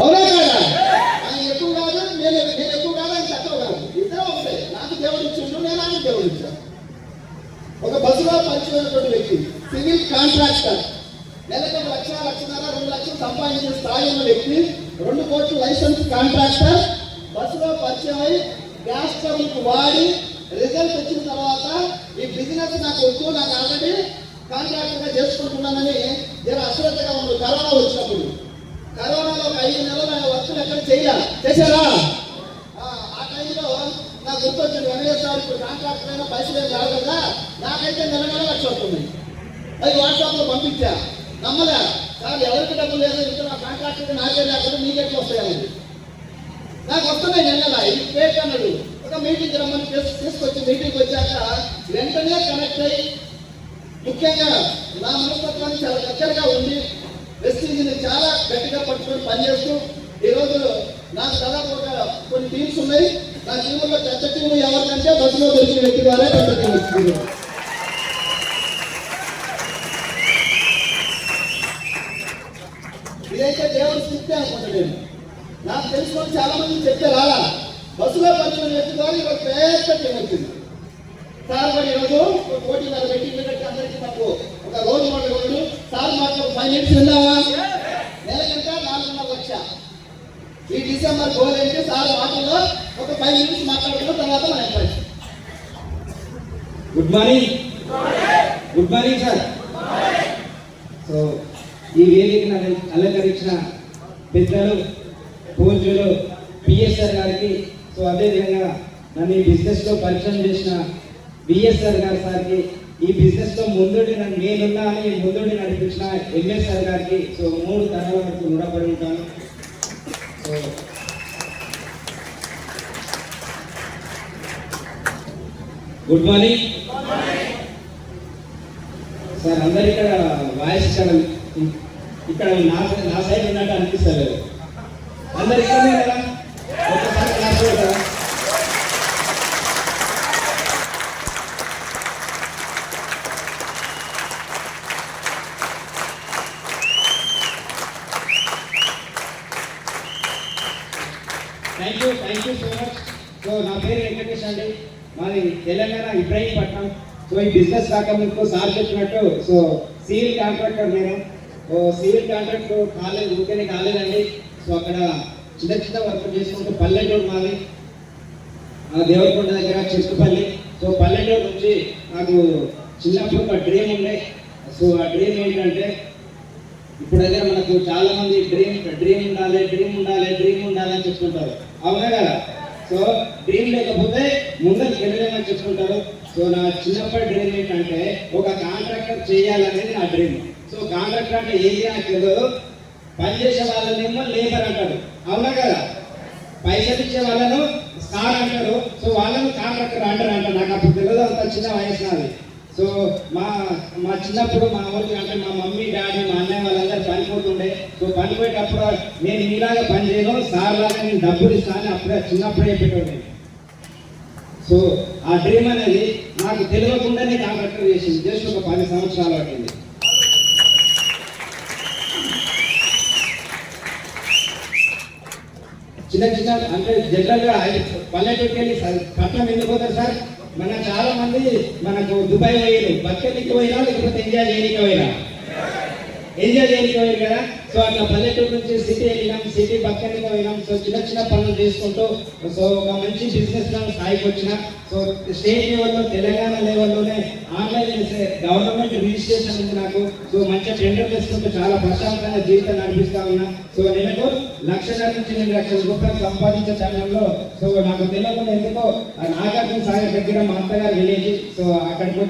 అవునా కాదా? ఆయన ఎక్కువ కాదు, నేను ఎక్కువ కాదు, ఆయన తక్కువ కాదు, ఇద్దరు ఒకటే. నాకు దేవుడు ఇచ్చిండు, నేను ఆయన దేవుడు ఇచ్చాను. ఒక బస్సులో పరిచయమైనటువంటి వ్యక్తి, సివిల్ కాంట్రాక్టర్, నెలకు 1 లక్ష, 1.5 లక్షలు, 2 లక్షలు సంపాదించిన స్థాయి ఉన్న వ్యక్తి, 2 కోట్ల లైసెన్స్ కాంట్రాక్టర్, బస్సులో పరిచయం అయి గ్యాస్ ట్రబుల్కి వాడి రిజల్ట్ వచ్చిన తర్వాత ఈ బిజినెస్ నాకు వద్దు, నాకు ఆల్రెడీ కాంట్రాక్టర్గా చేసుకుంటున్నానని జర అశ్రద్ధగా ఉంది. కరోనా వచ్చినప్పుడు, కరోనాలో ఒక 5 నెలలు ఆయన వర్కులు ఎక్కడ చేశారా? ఆ టైంలో నాకు గుర్తొచ్చింది, వెంకటేశ్వర ఇప్పుడు కాంట్రాక్టర్ అయినా పైసలు ఏం రావు కదా, నాకైతే నెల 1 లక్ష వస్తుంది. అది వాట్సాప్లో పంపించా, నమ్మలే. సార్ ఎవరికి డబ్బులు లేదు, ఇంకా నా కాంట్రాక్టర్ నాకే లేకుండా మీకెట్లా వస్తాయండి? నాకు వస్తున్నాయి నెల. ఇది ఫేక్ అన్నాడు. ఒక మీటింగ్ రమ్మని తీసుకొచ్చి మీటింగ్ వచ్చాక వెంటనే కనెక్ట్ అయ్యి, ముఖ్యంగా నా మనస్తత్వాన్ని చాలా దగ్గరగా ఉంది, వెస్టీజ్ని చాలా గట్టిగా పట్టుకొని పనిచేస్తూ ఈరోజు నాకు దాదాపు కొన్ని టీమ్స్ ఉన్నాయి. నా టీముల్లో పెద్ద టీము ఎవరికంటే బస్సులో దొరికిన వ్యక్తి ద్వారా పెద్ద టీం వచ్చింది. ఇదైతే దేవుడు స్క్రిప్టే అనుకుంటా. నేను నాకు తెలుసుకొని చాలా మంది చెప్తే రాలా, బస్సులో పరిచయం వ్యక్తి ద్వారా ఈరోజు పెద్ద టీం వచ్చింది. సార్ మరి ఈరోజు పోటీ మీద పెట్టి అందరికీ మాకు ఒక రోల్ మోడల్ రోడ్డు. సార్ మాకు 5 మినిట్స్ విన్నావా? నెలకంటే 4.5 లక్ష. ఈ డిసెంబర్ గోల్ ఏంటి? సార్ మాటల్లో ఒక 5 మినిట్స్ మాట్లాడుకున్న తర్వాత మన employees. Good morning. Good morning sir. So ఈ వేదికను అలంకరించిన పెద్దలు, పూజ్యులు పిఎస్ఆర్ గారికి, సో అదేవిధంగా నన్ను ఈ బిజినెస్లో పరిచయం చేసిన బిఎస్ఆర్ గారి సార్కి, ఈ బిజినెస్లో ముందుండి నేనున్నా అని ముందుండి నడిపించిన ఎంఎస్ఆర్ గారికి, సో 3 తరాల వరకు రుణపడి ఉంటాను. So good morning sir. అందరు ఇక్కడ వాయిస్ ఇక్కడ నా సైడ్ ఉన్నట్టు అనిపిస్తారు. అందరు ఇక్కడనే కదా, ఒకసారి క్లాస్ కదా. Thank you so much. So నా పేరు వెంకటేష్ అండి, మాది తెలంగాణ ఇబ్రాహీంపట్నం. సో ఈ బిజినెస్ రాకముందుకు సార్ చెప్పినట్టు సో సివిల్ కాంట్రాక్టర్ నేను. సివిల్ కాంట్రాక్ట్ కాలేదు, ఊరికే కాలేదండి. సో అక్కడ చిన్న చిన్న వర్క్ చేసుకుంటూ పల్లెటూరు మాది, దేవరకొండ దగ్గర చెట్టుపల్లి. సో పల్లెటూరు నుంచి నాకు చిన్నప్పుడు ఒక డ్రీమ్ ఉండే. సో ఆ డ్రీమ్ ఏంటంటే, ఇప్పుడు దగ్గర మనకు చాలా మంది డ్రీమ్ ఉండాలి అని చెప్పుకుంటారు, అవునా కదా? సో డ్రీమ్ లేకపోతే ముందరికి వెళ్ళలేమని చెప్పుకుంటారు. సో నా చిన్నప్పటి డ్రీమ్ ఏంటంటే ఒక కాంట్రాక్టర్ చేయాలనేది నా డ్రీమ్. సో కాంట్రాక్టర్ అంటే ఏది నాకు తెలియదు. పనిచేసే వాళ్ళనేమో లేబర్ అంటారు, అవునా కదా? పైసలు ఇచ్చే వాళ్ళను స్టార్ అంటారు, సో వాళ్ళను కాంట్రాక్టర్ అంటారు. నాకు అప్పుడు తెలియదు, అంత చిన్న వయసు నాది. సో మా చిన్నప్పుడు మా ఊరికి అంటే మా మమ్మీ డాడీ మా అన్నయ్య వాళ్ళందరూ పనిపోతుండే. సో పనిపోయేటప్పుడు నేను మీలాగా పని చేయను, సార్ లాగా నేను డబ్బులు ఇస్తాను అప్పుడే చిన్నప్పుడే పెట్టండి. సో ఆ డ్రీమ్ అనేది నాకు తెలియకుండానే కాంట్రాక్టర్ చేసింది. జస్ట్ ఒక 10 సంవత్సరాలు పట్టింది. చిన్న చిన్న అంటే జనరల్గా పల్లెటూరుకి వెళ్ళి పట్టణం ఎందుకు పోతారు సార్? మన చాలా మంది మనకు దుబాయ్ పోయారు, బతకనికి పోయినా లేకపోతే ఎంజాయ్ చేయడానికి పోయారు కదా. సో అట్లా పల్లెటూరు నుంచి సిటీ వెళ్ళినాం, సిటీ బతకనికి పోయినాం. సో చిన్న చిన్న పనులు చేసుకుంటూ సో ఒక మంచి బిజినెస్ లో స్థాయికి వచ్చిన. సో స్టేట్ లెవెల్లో, తెలంగాణ లెవెల్లోనే ఆన్లైన్ గవర్నమెంట్ రిజిస్ట్రేషన్ ఉంది నాకు. సో మంచిగా టెండర్ చేసుకుంటూ చాలా ప్రశాంతంగా జీవితం నడిపిస్తా ఉన్నా. సో నెలకు 1 లక్ష నుంచి 2 లక్షల రూపాయలు సంపాదించే సమయంలో సో నాకు తెలియకుండా ఎందుకో నాగార్జున సాగర్ దగ్గర మా అత్తగారు విలేజ్. సో అక్కడికి వచ్చి